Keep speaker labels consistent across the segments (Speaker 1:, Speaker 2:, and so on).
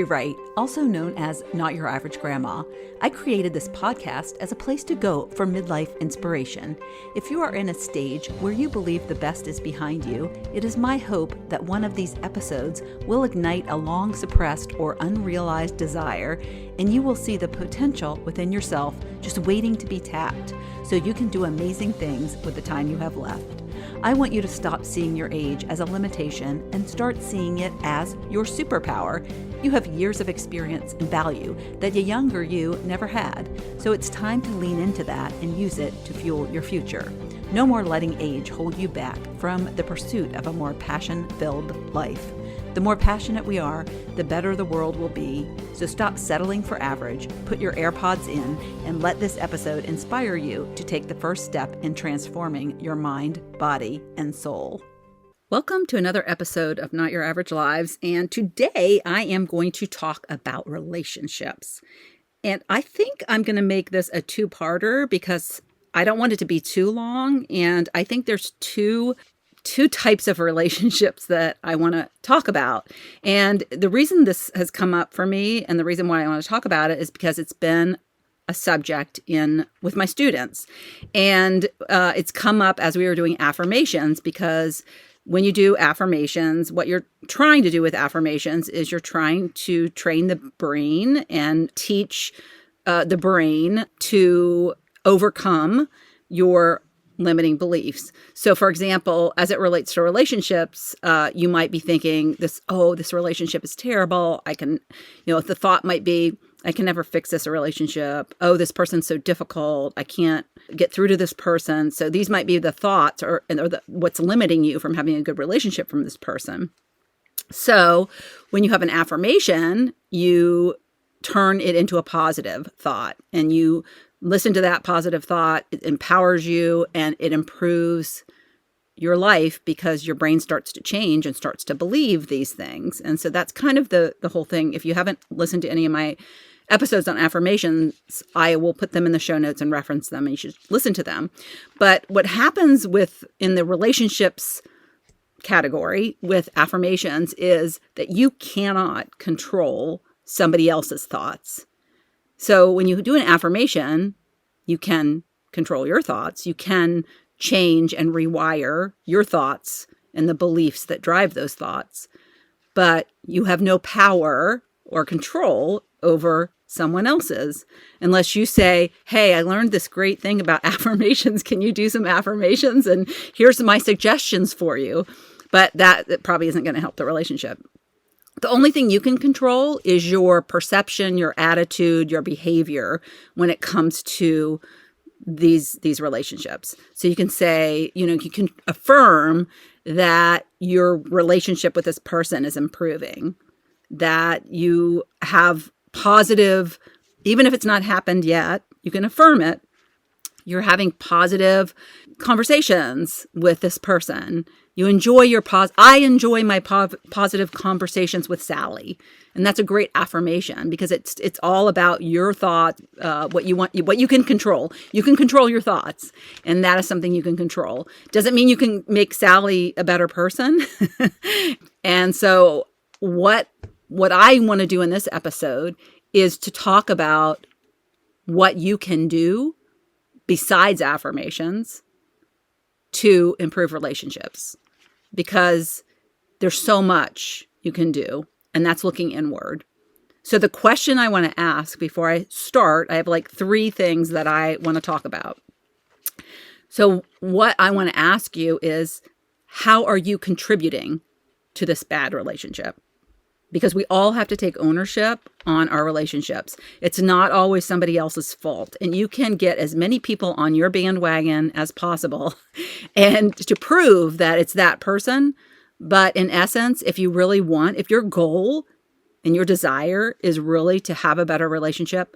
Speaker 1: Lori Wright, also known as Not Your Average Grandma. I created this podcast as a place to go for midlife inspiration. If you are in a stage where you believe the best is behind you, it is my hope that one of these episodes will ignite a long suppressed or unrealized desire, and you will see the potential within yourself just waiting to be tapped, so you can do amazing things with the time you have left. I want you to stop seeing your age as a limitation and start seeing it as your superpower. You have years of experience and value that the younger you never had, so it's time to lean into that and use it to fuel your future. No more letting age hold you back from the pursuit of a more passion-filled life. The more passionate we are, the better the world will be. So stop settling for average, put your AirPods in, and let this episode inspire you to take the first step in transforming your mind, body, and soul. Welcome to another episode of Not Your Average Lives, and today I am going to talk about relationships. And I think I'm going to make this a two-parter because I don't want it to be too long, and I think there's two types of relationships that I want to talk about. And the reason this has come up for me and the reason why I want to talk about it is because it's been a subject with my students. And it's come up as we were doing affirmations, because when you do affirmations, what you're trying to do with affirmations is you're trying to train the brain and teach the brain to overcome your limiting beliefs. So for example, as it relates to relationships, you might be thinking this relationship is terrible. The thought might be, I can never fix this relationship. Oh, this person's so difficult. I can't get through to this person. So these might be the thoughts or what's limiting you from having a good relationship from this person. So when you have an affirmation, you turn it into a positive thought and you listen to that positive thought. It empowers you and it improves your life because your brain starts to change and starts to believe these things. And so that's kind of the whole thing. If you haven't listened to any of my episodes on affirmations, I will put them in the show notes and reference them, and you should listen to them. But what happens in the relationships category with affirmations is that you cannot control somebody else's thoughts. So when you do an affirmation, you can control your thoughts. You can change and rewire your thoughts and the beliefs that drive those thoughts. But you have no power or control over someone else's unless you say, hey, I learned this great thing about affirmations. Can you do some affirmations? And here's my suggestions for you. But that probably isn't going to help the relationship. The only thing you can control is your perception, your attitude, your behavior when it comes to these relationships. So you can say, you can affirm that your relationship with this person is improving, that you have positive, even if it's not happened yet, you can affirm it. You're having positive conversations with this person. You enjoy I enjoy my positive conversations with Sally. And that's a great affirmation because it's all about your thought, what you want, what you can control. You can control your thoughts, and that is something you can control. Doesn't mean you can make Sally a better person. And so what I want to do in this episode is to talk about what you can do besides affirmations to improve relationships, because there's so much you can do, and that's looking inward. So the question I want to ask before I start, I have like 3 things that I want to talk about. So what I want to ask you is, how are you contributing to this bad relationship? Because we all have to take ownership on our relationships. It's not always somebody else's fault. And you can get as many people on your bandwagon as possible and to prove that it's that person. But in essence, if your goal and your desire is really to have a better relationship,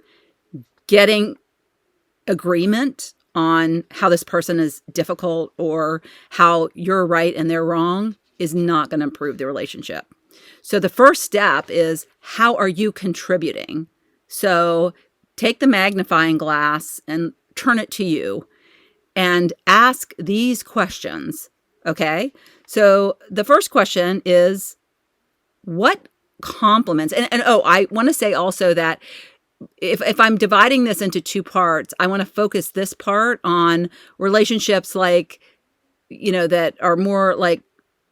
Speaker 1: getting agreement on how this person is difficult or how you're right and they're wrong is not going to improve the relationship. So the first step is, how are you contributing? So take the magnifying glass and turn it to you and ask these questions. Okay. So the first question is, what compliments. And I want to say also that if I'm dividing this into two parts, I want to focus this part on relationships like, that are more like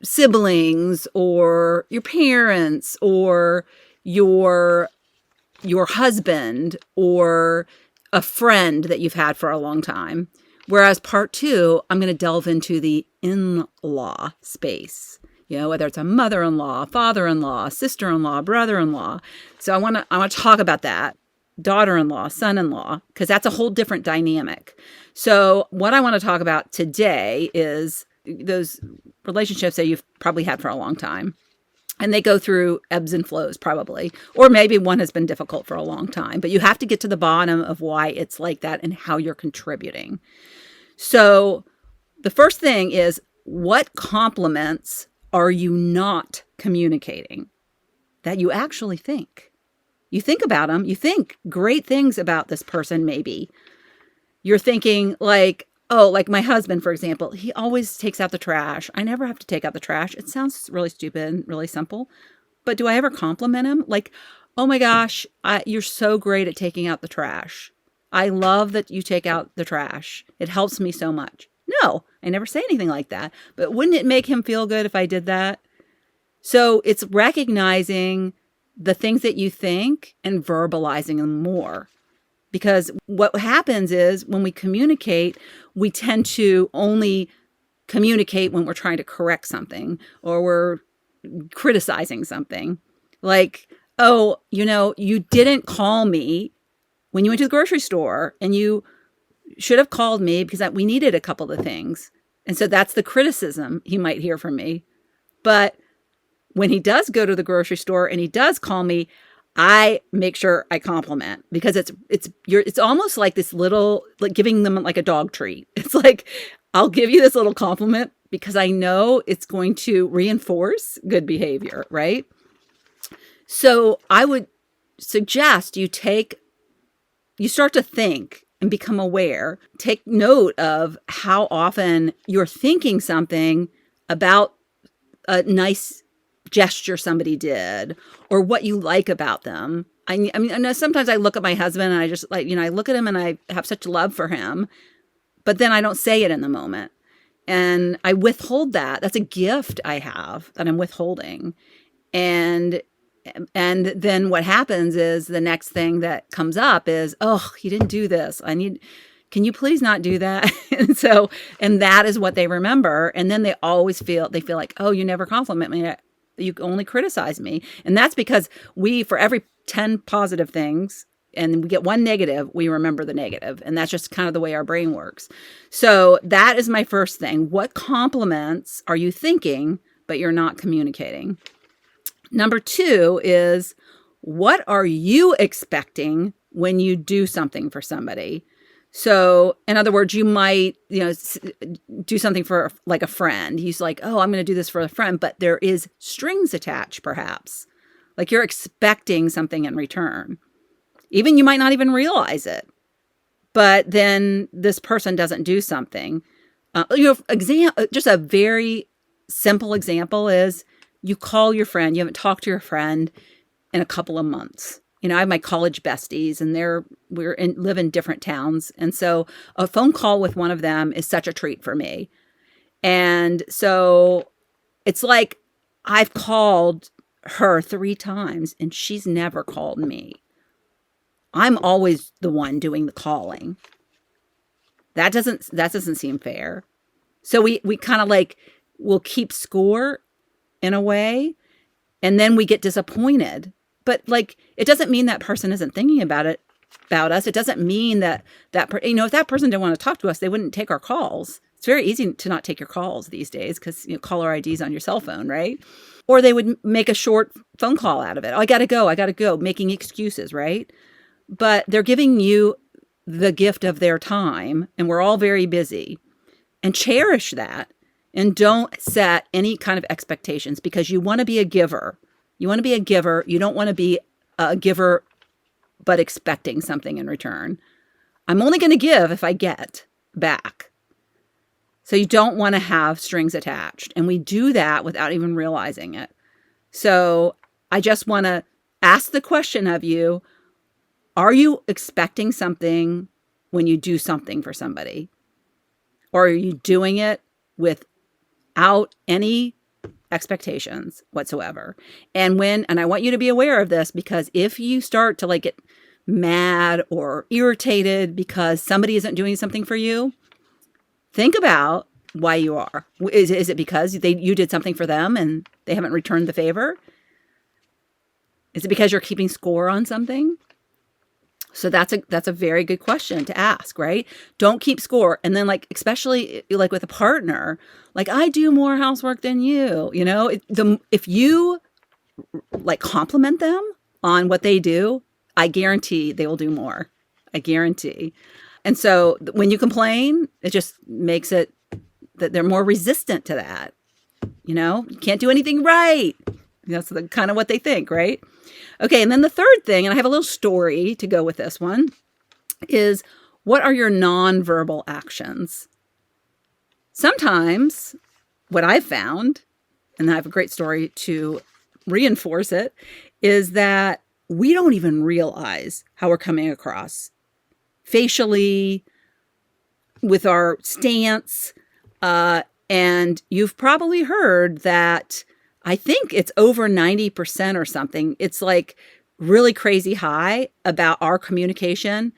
Speaker 1: siblings or your parents or your husband or a friend that you've had for a long time. Whereas part two, I'm going to delve into the in-law space, whether it's a mother-in-law, father-in-law, sister-in-law, brother-in-law. So I want to talk about that. Daughter-in-law, son-in-law, because that's a whole different dynamic. So what I want to talk about today is those relationships that you've probably had for a long time. And they go through ebbs and flows probably, or maybe one has been difficult for a long time, but you have to get to the bottom of why it's like that and how you're contributing. So the first thing is, what compliments are you not communicating that you actually think? You think about them. You think great things about this person, maybe. You're thinking like, oh, like my husband, for example, he always takes out the trash. I never have to take out the trash. It sounds really stupid, really simple. But do I ever compliment him? Like, oh my gosh, you're so great at taking out the trash. I love that you take out the trash. It helps me so much. No, I never say anything like that. But wouldn't it make him feel good if I did that? So it's recognizing the things that you think and verbalizing them more. Because what happens is when we communicate, we tend to only communicate when we're trying to correct something or we're criticizing something. Like, oh, you didn't call me when you went to the grocery store and you should have called me because we needed a couple of things. And so that's the criticism he might hear from me. But when he does go to the grocery store and he does call me, I make sure I compliment, because it's almost like this little, like giving them like a dog treat. It's like, I'll give you this little compliment because I know it's going to reinforce good behavior, right? So I would suggest you start to think and become aware. Take note of how often you're thinking something about a nice gesture somebody did or what you like about them. I mean, I know sometimes I look at my husband and I just like, I look at him and I have such love for him, but then I don't say it in the moment. And I withhold that. That's a gift I have that I'm withholding. And then what happens is the next thing that comes up is, oh, he didn't do this. Can you please not do that? and that is what they remember. And then they feel like, oh, you never compliment me. You only criticize me. And that's because for every 10 positive things, and we get one negative, we remember the negative. And that's just kind of the way our brain works. So that is my first thing. What compliments are you thinking, but you're not communicating? Number 2 is, what are you expecting when you do something for somebody? So in other words, you might, do something for like a friend. He's like, oh, I'm going to do this for a friend, but there is strings attached perhaps. Like you're expecting something in return. Even you might not even realize it. But then this person doesn't do something. Just a very simple example is you call your friend, you haven't talked to your friend in a couple of months. I have my college besties and live in different towns. And so a phone call with one of them is such a treat for me. And so it's like I've called her 3 times and she's never called me. I'm always the one doing the calling. That doesn't seem fair. So we kind of like, we'll keep score in a way, and then we get disappointed. But like, it doesn't mean that person isn't thinking about us. It doesn't mean that if that person didn't want to talk to us, they wouldn't take our calls. It's very easy to not take your calls these days because caller ID is on your cell phone, right? Or they would make a short phone call out of it. Oh, I got to go, making excuses, right? But they're giving you the gift of their time, and we're all very busy. And cherish that, and don't set any kind of expectations, because you want to be a giver. You want to be a giver. You don't want to be a giver but expecting something in return. I'm only going to give if I get back. So you don't want to have strings attached. And we do that without even realizing it. So I just want to ask the question of you, are you expecting something when you do something for somebody? Or are you doing it without any expectations whatsoever? And I want you to be aware of this, because if you start to like get mad or irritated because somebody isn't doing something for you, think about why you are. Is it because you did something for them and they haven't returned the favor? Is it because you're keeping score on something? So that's a very good question to ask, right? Don't keep score. And then like, especially like with a partner, like I do more housework than you, if you like compliment them on what they do, I guarantee they will do more. I guarantee. And so when you complain, it just makes it that they're more resistant to that. You can't do anything right. That's kind of what they think, right? Okay, and then the third thing, and I have a little story to go with this one, is what are your nonverbal actions? Sometimes what I've found, and I have a great story to reinforce it, is that we don't even realize how we're coming across facially, with our stance. And you've probably heard that I think it's over 90% or something. It's like really crazy high about our communication.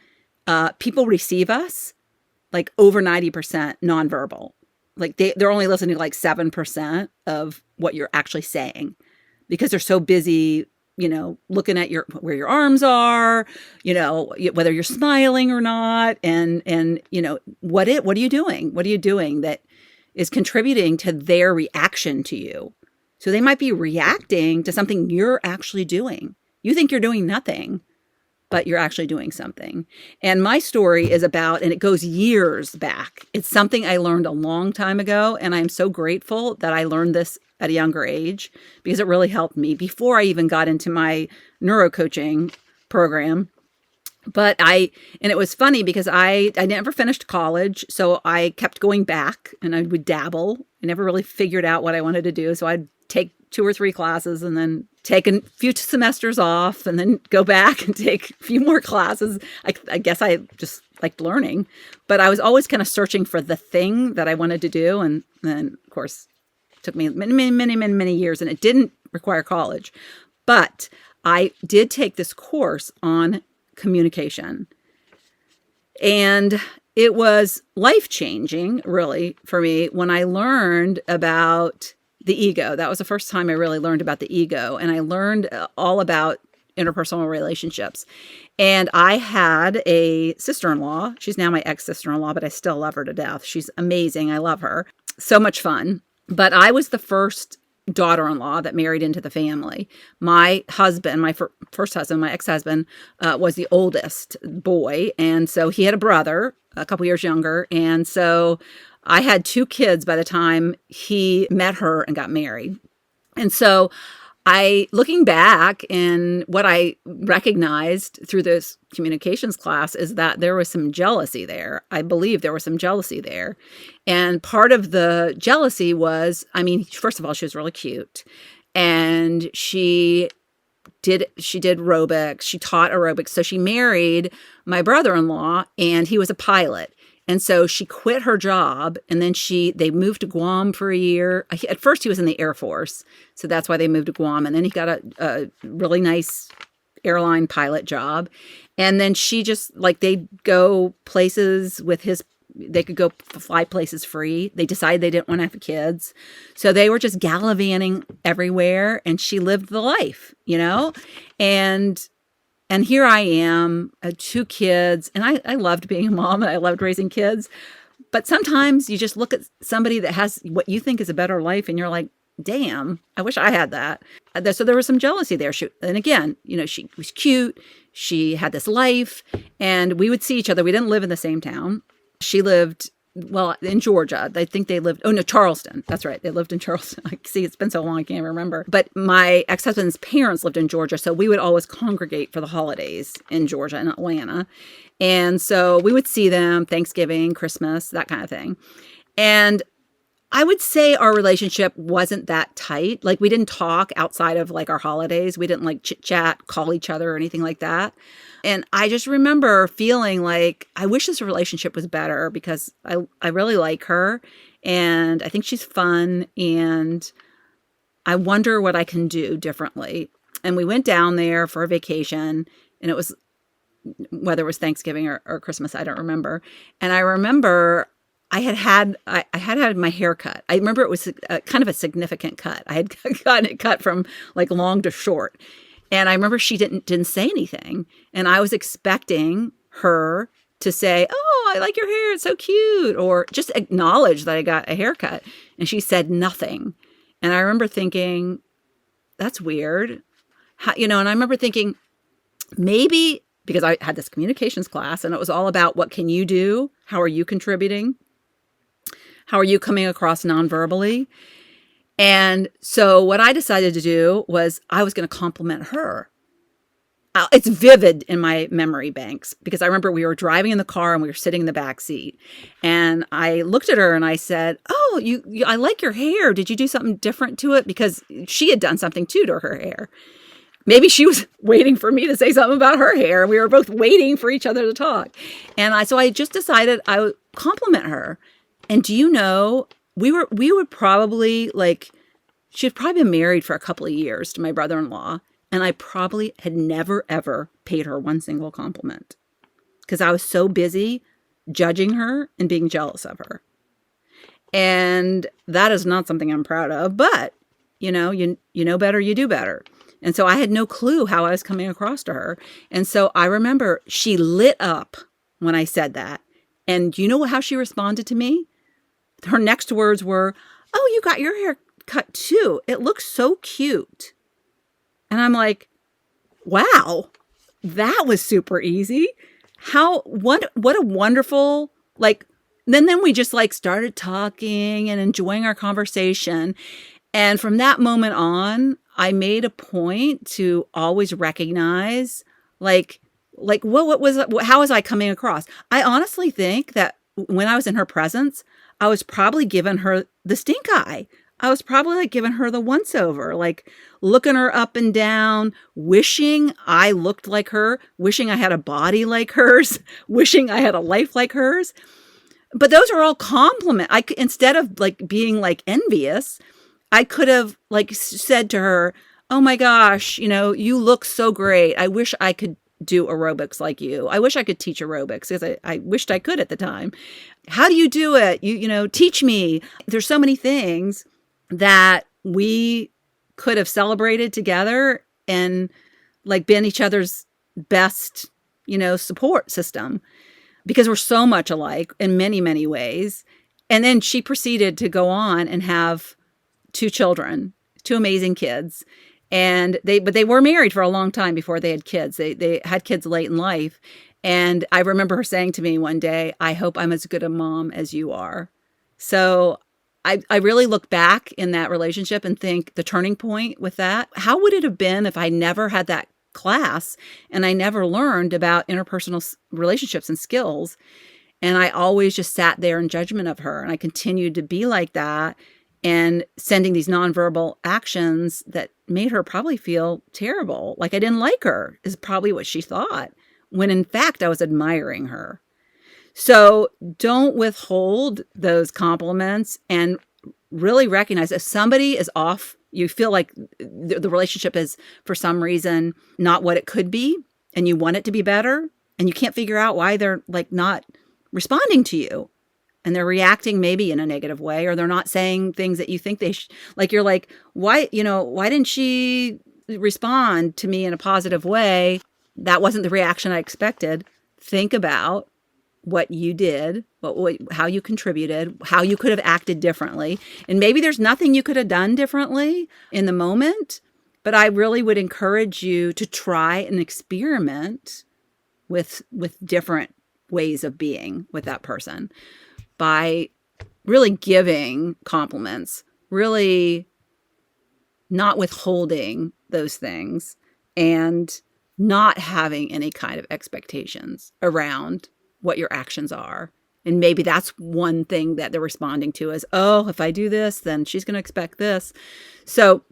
Speaker 1: People receive us like over 90% nonverbal. Like they're only listening to like 7% of what you're actually saying, because they're so busy, looking at where your arms are, whether you're smiling or not. And what are you doing? What are you doing that is contributing to their reaction to you? So they might be reacting to something you're actually doing. You think you're doing nothing, but you're actually doing something. And my story is about, and it goes years back. It's something I learned a long time ago. And I'm so grateful that I learned this at a younger age, because it really helped me before I even got into my neurocoaching program. And it was funny because I never finished college. So I kept going back and I would dabble. I never really figured out what I wanted to do. So I'd take 2 or 3 classes and then take a few semesters off and then go back and take a few more classes. I guess I just liked learning, but I was always kind of searching for the thing that I wanted to do. And then of course it took me many years, and it didn't require college, but I did take this course on communication, and it was life-changing really for me when I learned about the ego. That was the first time I really learned about the ego, and I learned all about interpersonal relationships. And I had a sister-in-law. She's now my ex-sister-in-law, but I still love her to death. She's amazing. I love her. So much fun. But I was the first daughter-in-law that married into the family. My husband, my first husband, my ex-husband, was the oldest boy. And so he had a brother a couple years younger. And so I had 2 kids by the time he met her and got married. And so looking back, and what I recognized through this communications class is that there was some jealousy there. I believe there was some jealousy there. And part of the jealousy was, first of all, she was really cute, and she did aerobics. She taught aerobics. So she married my brother-in-law, and he was a pilot. And so she quit her job, and then they moved to Guam for a year. At first he was in the Air Force, so that's why they moved to Guam. And then he got a really nice airline pilot job. And then she just, they'd go places they could go fly places free. They decided they didn't want to have kids. So they were just gallivanting everywhere, and she lived the life, And here I am, 2 kids, and I loved being a mom, and I loved raising kids. But sometimes you just look at somebody that has what you think is a better life, and you're like, damn, I wish I had that. So there was some jealousy there. And again, she was cute. She had this life, and we would see each other. We didn't live in the same town. She lived, in Georgia. I think they lived, Charleston. That's right. They lived in Charleston. See, it's been so long, I can't remember. But my ex-husband's parents lived in Georgia. So we would always congregate for the holidays in Georgia, in Atlanta. And so we would see them Thanksgiving, Christmas, that kind of thing. And I would say our relationship wasn't that tight. Like, we didn't talk outside of like our holidays. We didn't like chit chat, call each other or anything like that. And I just remember feeling like I wish this relationship was better because I really like her and I think she's fun and I wonder what I can do differently. And we went down there for a vacation, and it was, whether it was Thanksgiving or Christmas, I don't remember. And I remember I had my hair cut. I remember it was kind of a significant cut. I had gotten it cut from like long to short. And I remember she didn't say anything. And I was expecting her to say, "Oh, I like your hair. It's so cute." Or just acknowledge that I got a haircut. And she said nothing. And I remember thinking, that's weird. And I remember thinking, maybe because I had this communications class and it was all about what can you do? How are you contributing? How are you coming across nonverbally? And so what I decided to do was I was going to compliment her. It's vivid in my memory banks because I remember we were driving in the car and we were sitting in the back seat. And I looked at her and I said, "Oh, I like your hair. Did you do something different to it?" Because she had done something too to her hair. Maybe she was waiting for me to say something about her hair. We were both waiting for each other to talk. And so I just decided I would compliment her. And do you know, we would probably she'd probably been married for a couple of years to my brother-in-law. And I probably had never, ever paid her one single compliment because I was so busy judging her and being jealous of her. And that is not something I'm proud of, but you know better, you do better. And so I had no clue how I was coming across to her. And so I remember she lit up when I said that. And do you know how she responded to me? Her next words were, "Oh, you got your hair cut too. It looks so cute." And I'm like, wow, that was super easy. What a wonderful, then we just started talking and enjoying our conversation. And from that moment on, I made a point to always recognize how was I coming across? I honestly think that when I was in her presence, I was probably giving her the stink eye. I was probably giving her the once over, looking her up and down, wishing I looked like her, wishing I had a body like hers, wishing I had a life like hers. But those are all compliments. Instead of being envious, I could have said to her, "Oh my gosh, you look so great. I wish I could do aerobics like you. I wish I could teach aerobics," because I wished I could at the time. "How do you do it? Teach me." There's so many things that we could have celebrated together and been each other's best, support system because we're so much alike in many, many ways. And then she proceeded to go on and have 2 children, 2 amazing kids. And they were married for a long time before they had kids. They had kids late in life. And I remember her saying to me one day, "I hope I'm as good a mom as you are." So I really look back in that relationship and think the turning point with that, how would it have been if I never had that class and I never learned about interpersonal relationships and skills? And I always just sat there in judgment of her. And I continued to be like that and sending these nonverbal actions that made her probably feel terrible. Like I didn't like her is probably what she thought, when in fact I was admiring her. So don't withhold those compliments and really recognize if somebody is off, you feel like the relationship is for some reason not what it could be and you want it to be better and you can't figure out why they're not responding to you and they're reacting maybe in a negative way or they're not saying things that you think they should. You're like, why didn't she respond to me in a positive way? That wasn't the reaction I expected. Think about what you did, how you contributed, how you could have acted differently. And maybe there's nothing you could have done differently in the moment, but I really would encourage you to try and experiment with different ways of being with that person by really giving compliments, really not withholding those things and not having any kind of expectations around what your actions are And maybe that's one thing that they're responding to is, oh, if I do this, then she's going to expect this. So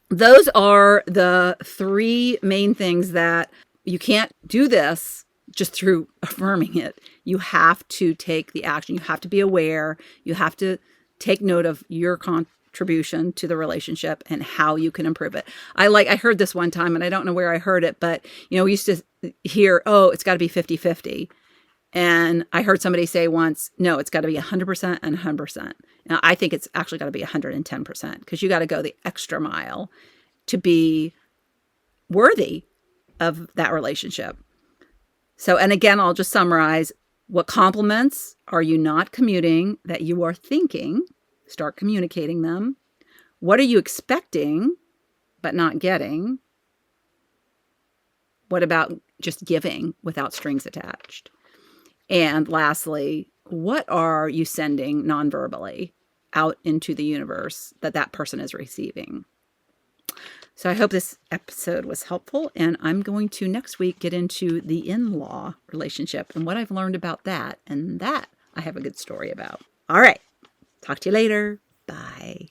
Speaker 1: those are the three main things that you can't do this just through affirming it. You have to take the action. You have to be aware. You have to take note of your contribution to the relationship and how you can improve it. I heard this one time, and I don't know where I heard it, but we used to hear, oh, it's got to be 50-50. And I heard somebody say once, no, it's got to be 100% and 100%. Now, I think it's actually got to be 110% because you got to go the extra mile to be worthy of that relationship. So, and again, I'll just summarize. What compliments are you not commuting that you are thinking? Start communicating them. What are you expecting but not getting? What about just giving without strings attached? And lastly, what are you sending non-verbally out into the universe that person is receiving? So I hope this episode was helpful, and I'm going to next week get into the in-law relationship and what I've learned about that, and that I have a good story about. All right. Talk to you later. Bye.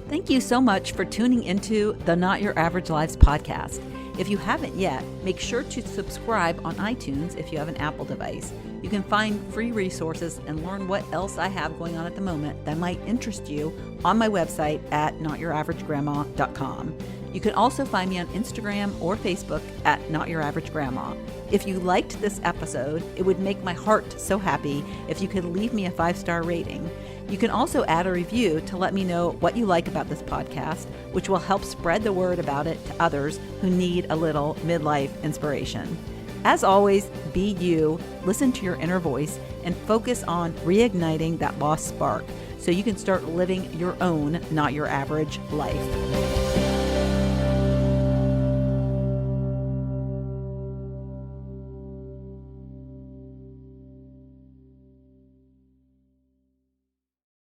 Speaker 1: Thank you so much for tuning into the Not Your Average Lives podcast. If you haven't yet, make sure to subscribe on iTunes if you have an Apple device. You can find free resources and learn what else I have going on at the moment that might interest you on my website at notyouraverage.grandma.com. You can also find me on Instagram or Facebook at Not Your Average Grandma. If you liked this episode, it would make my heart so happy if you could leave me a 5-star rating. You can also add a review to let me know what you like about this podcast, which will help spread the word about it to others who need a little midlife inspiration. As always, be you, listen to your inner voice, and focus on reigniting that lost spark so you can start living your own Not Your Average life.